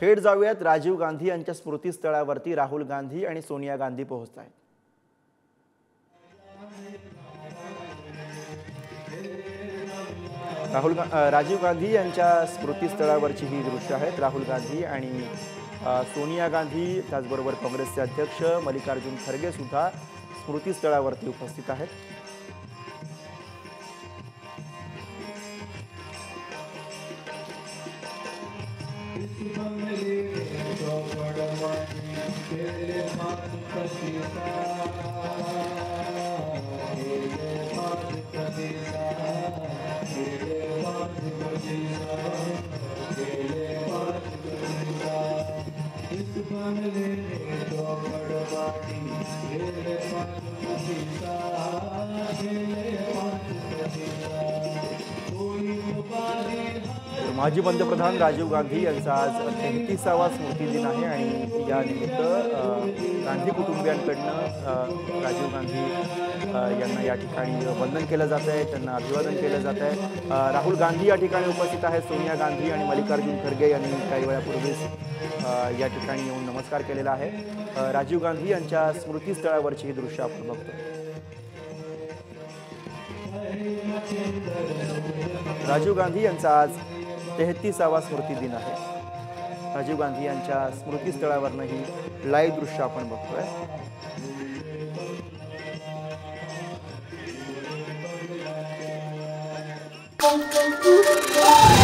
थेट जाऊयात राजीव गांधी यांच्या स्मृतीस्थळावरती राहुल गांधी आणि सोनिया गांधी पोहोचत आहेत। राजीव गांधी यांच्या स्मृतीस्थळावरची ही दृश्य आहेत। राहुल गांधी आणि सोनिया गांधी त्याचबरोबर काँग्रेसचे अध्यक्ष मल्लिकार्जुन खरगे सुद्धा स्मृतीस्थळावरती उपस्थित आहेत। माजी पंतप्रधान राजीव गांधी यांचा आज 33वा स्मृतिदिन आहे आणि या निमित्त गांधी कुटुंबियांकडून राजीव गांधी यांना या ठिकाणी वंदन केलं जात आहे, त्यांना अभिवादन केलं जात आहे। राहुल गांधी या ठिकाणी उपस्थित आहेत। सोनिया गांधी आणि मल्लिकार्जुन खरगे यांनी काही वेळापूर्वीच या ठिकाणी येऊन नमस्कार केलेला आहे। राजीव गांधी यांच्या स्मृतीस्थळावरची ही दृश्य आपण बघतोय। राजीव गांधी यांचा आज 33वा स्मृतिदिन आहे। राजीव गांधी यांच्या स्मृतीस्थळावरनं ही लाईव्ह दृश्य आपण बघतोय। Thank you.